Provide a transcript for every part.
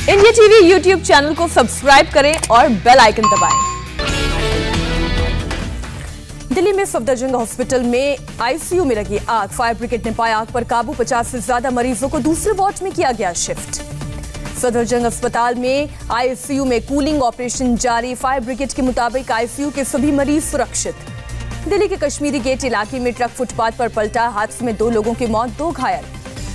India TV YouTube channel को subscribe करें और बेल आइकन दबाएं। दिल्ली में सफदरजंग हॉस्पिटल में आईसीयू में लगी आग। फायर ब्रिगेड ने पाया आग पर काबू। 50 से ज्यादा मरीजों को दूसरे वार्ड में किया गया शिफ्ट। सफदरजंग अस्पताल में आईसीयू में कूलिंग ऑपरेशन जारी। फायर ब्रिगेड के मुताबिक आईसीयू के सभी मरीज सुरक्षित। दिल्ली के कश्मीरी गेट इलाके में ट्रक फुटपाथ पर पलटा। हादसे में 2 लोगों की मौत, 2 घायल।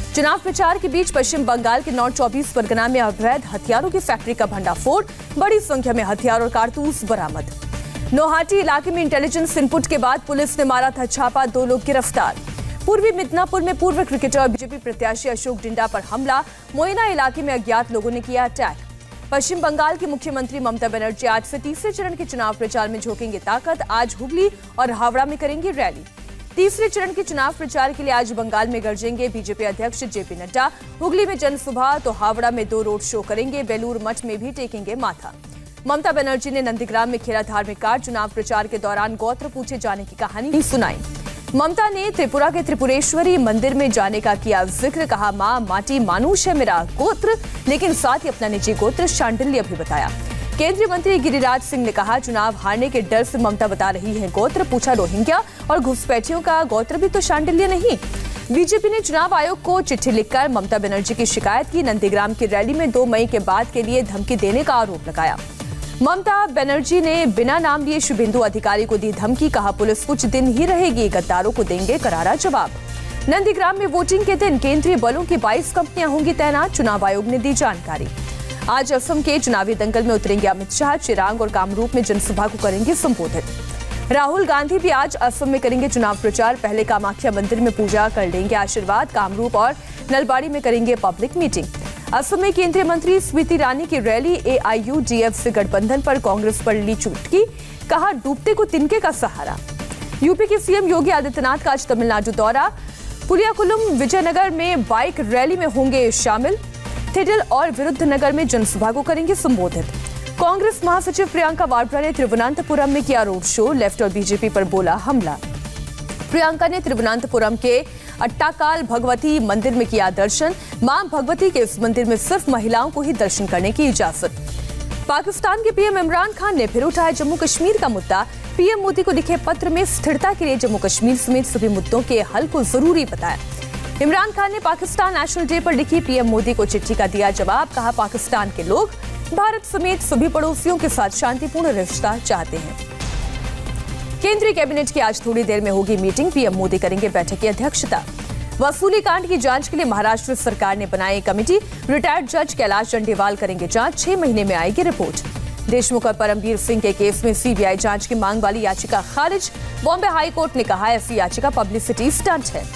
चुनाव प्रचार के बीच पश्चिम बंगाल के नॉर्थ 24 परगना में अवैध हथियारों की फैक्ट्री का भंडाफोड़। बड़ी संख्या में हथियार और कारतूस बरामद। नौहाटी इलाके में इंटेलिजेंस इनपुट के बाद पुलिस ने मारा था छापा, 2 लोग गिरफ्तार। पूर्वी मिदनापुर में पूर्व क्रिकेटर और बीजेपी प्रत्याशी अशोक डिंडा पर हमला। मोइना इलाके में अज्ञात लोगों ने किया अटैक। पश्चिम बंगाल की मुख्यमंत्री ममता बनर्जी आज से तीसरे चरण के चुनाव प्रचार में झोंकेंगे ताकत। आज हुगली और हावड़ा में करेंगे रैली। तीसरे चरण के चुनाव प्रचार के लिए आज बंगाल में गरजेंगे बीजेपी अध्यक्ष जेपी नड्डा। हुगली में जनसभा तो हावड़ा में 2 रोड शो करेंगे। बेलूर मठ में भी टेकेंगे माथा। ममता बनर्जी ने नंदीग्राम में खेला धार्मिक कार्ड। चुनाव प्रचार के दौरान गोत्र पूछे जाने की कहानी सुनाई। ममता ने त्रिपुरा के त्रिपुरेश्वरी मंदिर में जाने का किया जिक्र। कहा, मां माटी मानुष है मेरा गोत्र, लेकिन साथ ही अपना निजी गोत्र शांडिल्य भी बताया। केंद्रीय मंत्री गिरिराज सिंह ने कहा, चुनाव हारने के डर से ममता बता रही है गोत्र। पूछा, रोहिंग्या और घुसपैठियों का गोत्र भी तो शांडिल्य नहीं। बीजेपी ने चुनाव आयोग को चिट्ठी लिखकर ममता बनर्जी की शिकायत की। नंदीग्राम की रैली में 2 मई के बाद के लिए धमकी देने का आरोप लगाया। ममता बनर्जी ने बिना नाम लिए शुभेंदु अधिकारी को दी धमकी। कहा, पुलिस कुछ दिन ही रहेगी, गद्दारों को देंगे करारा जवाब। नंदीग्राम में वोटिंग के दिन केंद्रीय बलों की 22 कंपनियां होंगी तैनात। चुनाव आयोग ने दी जानकारी। आज असम के चुनावी दंगल में उतरेंगे अमित शाह। चिरांग और कामरूप में जनसभा को करेंगे संबोधित। राहुल गांधी भी आज असम में करेंगे चुनाव प्रचार। पहले कामाख्या मंदिर में पूजा कर लेंगे आशीर्वाद। कामरूप और नलबाड़ी में करेंगे पब्लिक मीटिंग। असम में केंद्रीय मंत्री स्मृति ईरानी की रैली। AIUDF से गठबंधन पर कांग्रेस पर ली चुटकी। कहा, डूबते को तिनके का सहारा। यूपी के सीएम योगी आदित्यनाथ का आज तमिलनाडु दौरा। पुलियाकुलम विजयनगर में बाइक रैली में होंगे शामिल। थिडल और विरुद्धनगर में जनसभा को करेंगे संबोधित। कांग्रेस महासचिव प्रियंका वाड्रा ने तिरुवनंतपुरम में किया रोड शो। लेफ्ट और बीजेपी पर बोला हमला। प्रियंका ने तिरुवनंतपुरम के अट्टाकाल भगवती मंदिर में किया दर्शन। मां भगवती के इस मंदिर में सिर्फ महिलाओं को ही दर्शन करने की इजाजत। पाकिस्तान के पीएम इमरान खान ने फिर उठाया जम्मू कश्मीर का मुद्दा। पीएम मोदी को लिखे पत्र में स्थिरता के लिए जम्मू कश्मीर समेत सभी मुद्दों के हल को जरूरी बताया। इमरान खान ने पाकिस्तान नेशनल डे पर लिखी पीएम मोदी को चिट्ठी का दिया जवाब। कहा, पाकिस्तान के लोग भारत समेत सभी पड़ोसियों के साथ शांतिपूर्ण रिश्ता चाहते हैं। केंद्रीय कैबिनेट की आज थोड़ी देर में होगी मीटिंग। पीएम मोदी करेंगे बैठक की अध्यक्षता। वसूली कांड की जांच के लिए महाराष्ट्र सरकार ने बनाई कमेटी। रिटायर्ड जज कैलाश चंडेवाल करेंगे जांच। 6 महीने में आएगी रिपोर्ट। देशमुख और परमबीर सिंह के केस में सीबीआई जांच की मांग वाली याचिका खारिज। बॉम्बे हाई कोर्ट ने कहा, ऐसी याचिका पब्लिसिटी स्टंट है।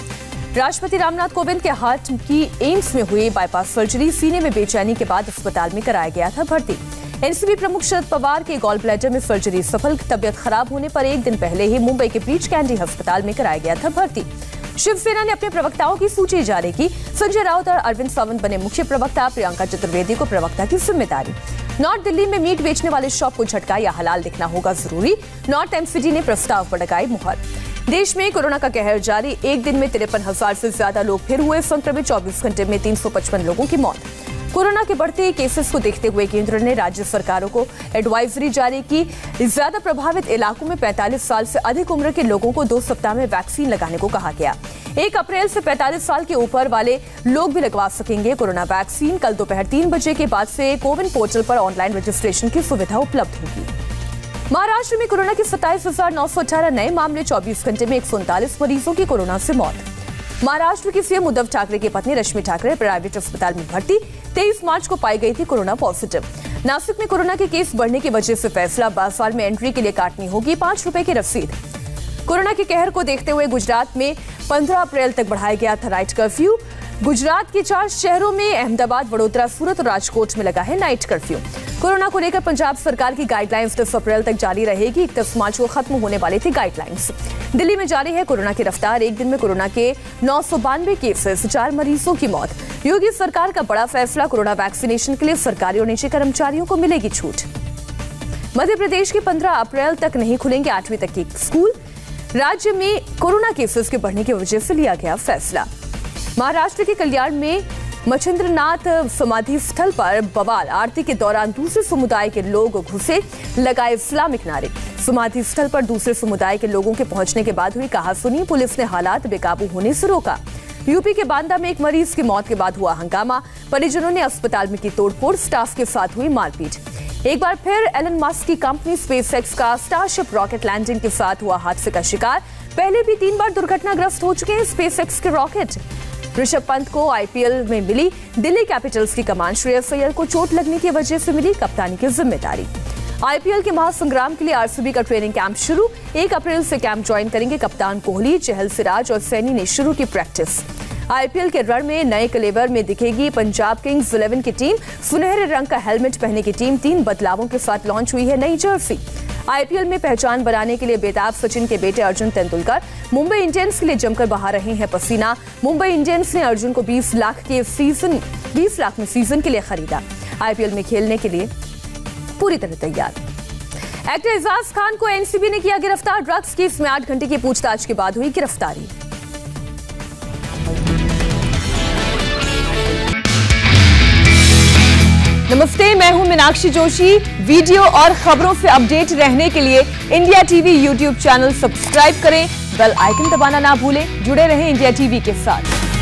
राष्ट्रपति रामनाथ कोविंद के हार्ट की एम्स में हुई बाईपास सर्जरी। सीने में बेचैनी के बाद अस्पताल में कराया गया था भर्ती। एनसीपी प्रमुख शरद पवार के गॉल ब्लैडर में सर्जरी सफल। तबियत खराब होने पर 1 दिन पहले ही मुंबई के ब्रीच कैंडी अस्पताल में कराया गया था भर्ती। शिवसेना ने अपने प्रवक्ताओं की सूची जारी की। संजय राउत और अरविंद सावंत बने मुख्य प्रवक्ता। प्रियंका चतुर्वेदी को प्रवक्ता की जिम्मेदारी। नॉर्थ दिल्ली में मीट बेचने वाले शॉप को झटका या हलाल दिखना होगा जरूरी। नॉर्थ एमसीडी ने प्रस्ताव पर लगाई मुहर। देश में कोरोना का कहर जारी। एक दिन में 53,000 से ज्यादा लोग फिर हुए संक्रमित। 24 घंटे में 355 लोगों की मौत। कोरोना के बढ़ते केसेस को देखते हुए केंद्र ने राज्य सरकारों को एडवाइजरी जारी की। ज्यादा प्रभावित इलाकों में 45 साल से अधिक उम्र के लोगों को 2 सप्ताह में वैक्सीन लगाने को कहा गया। 1 अप्रैल से 45 साल के ऊपर वाले लोग भी लगवा सकेंगे कोरोना वैक्सीन। कल दोपहर 3 बजे के बाद से कोविन पोर्टल पर ऑनलाइन रजिस्ट्रेशन की सुविधा उपलब्ध होगी। महाराष्ट्र में कोरोना के 27,918 नए मामले। 24 घंटे में 139 मरीजों की कोरोना से मौत। महाराष्ट्र की सीएम उद्धव ठाकरे की पत्नी रश्मि ठाकरे प्राइवेट अस्पताल में भर्ती। 23 मार्च को पाई गई थी कोरोना पॉजिटिव। नासिक में कोरोना के केस बढ़ने की वजह से फैसला। बाजार में एंट्री के लिए काटनी होगी 5 रुपए की रसीद। कोरोना के कहर को देखते हुए गुजरात में 15 अप्रैल तक बढ़ाया गया था नाइट कर्फ्यू। गुजरात के 4 शहरों में अहमदाबाद, वडोदरा, सूरत और राजकोट में लगा है नाइट कर्फ्यू। कोरोना को लेकर पंजाब सरकार की गाइडलाइंस 10 अप्रैल तक जारी रहेगी। 31 मार्च को खत्म होने वाली थी गाइडलाइंस। दिल्ली में जारी है कोरोना की रफ्तार। एक दिन में कोरोना के 992 केसेस, 4 मरीजों की मौत। योगी सरकार का बड़ा फैसला। कोरोना वैक्सीनेशन के लिए सरकारी और निजी कर्मचारियों को मिलेगी छूट। मध्य प्रदेश के 15 अप्रैल तक नहीं खुलेंगे 8वीं तक के स्कूल। राज्य में कोरोना केसेस के बढ़ने की वजह से लिया गया फैसला। महाराष्ट्र के कल्याण में मच्छिंद्रनाथ समाधि स्थल पर बवाल, आरती के दौरान दूसरे समुदाय के लोग घुसे, लगाए इस्लामिक नारे। समाधि स्थल पर दूसरे समुदाय के लोगों के पहुंचने के बाद हुई कहासुनी, पुलिस ने हालात बेकाबू होने से रोका। यूपी के बांदा में एक मरीज की मौत के बाद हुआ हंगामा, परिजनों ने अस्पताल में की तोड़फोड़, स्टाफ के साथ हुई मारपीट। एक बार फिर एलन मस्क की कंपनी स्पेसएक्स का स्टारशिप रॉकेट लैंडिंग के साथ हुआ हादसे का शिकार। पहले भी 3 बार दुर्घटनाग्रस्त हो चुके हैं स्पेसएक्स के रॉकेट। ऋषभ पंत को आईपीएल में मिली दिल्ली कैपिटल्स की कमान, श्रेयस अय्यर को चोट लगने की वजह से मिली कप्तानी की जिम्मेदारी। आईपीएल के महासंग्राम के लिए आरसीबी का ट्रेनिंग कैंप शुरू, 1 अप्रैल से कैंप ज्वाइन करेंगे कप्तान कोहली, चहल, सिराज और सैनी ने शुरू की प्रैक्टिस। आईपीएल के रण में नए कलेवर में दिखेगी पंजाब किंग्स 11 की टीम, सुनहरे रंग का हेलमेट पहने की टीम, 3 बदलावों के साथ लॉन्च हुई है नई जर्सी। आईपीएल में पहचान बनाने के लिए बेताब सचिन के बेटे अर्जुन तेंदुलकर मुंबई इंडियंस के लिए जमकर बहा रहे हैं पसीना। मुंबई इंडियंस ने अर्जुन को 20 लाख में सीजन के लिए खरीदा। आईपीएल में खेलने के लिए पूरी तरह तैयार। एक्टर एजाज खान को एनसीबी ने किया गिरफ्तार, ड्रग्स केस में 8 घंटे की पूछताछ के बाद हुई गिरफ्तारी। नमस्ते, मैं हूं मीनाक्षी जोशी। वीडियो और खबरों से अपडेट रहने के लिए India TV YouTube channel subscribe करें, बेल आइकन दबाना ना भूलें। जुड़े रहें इंडिया टीवी के साथ।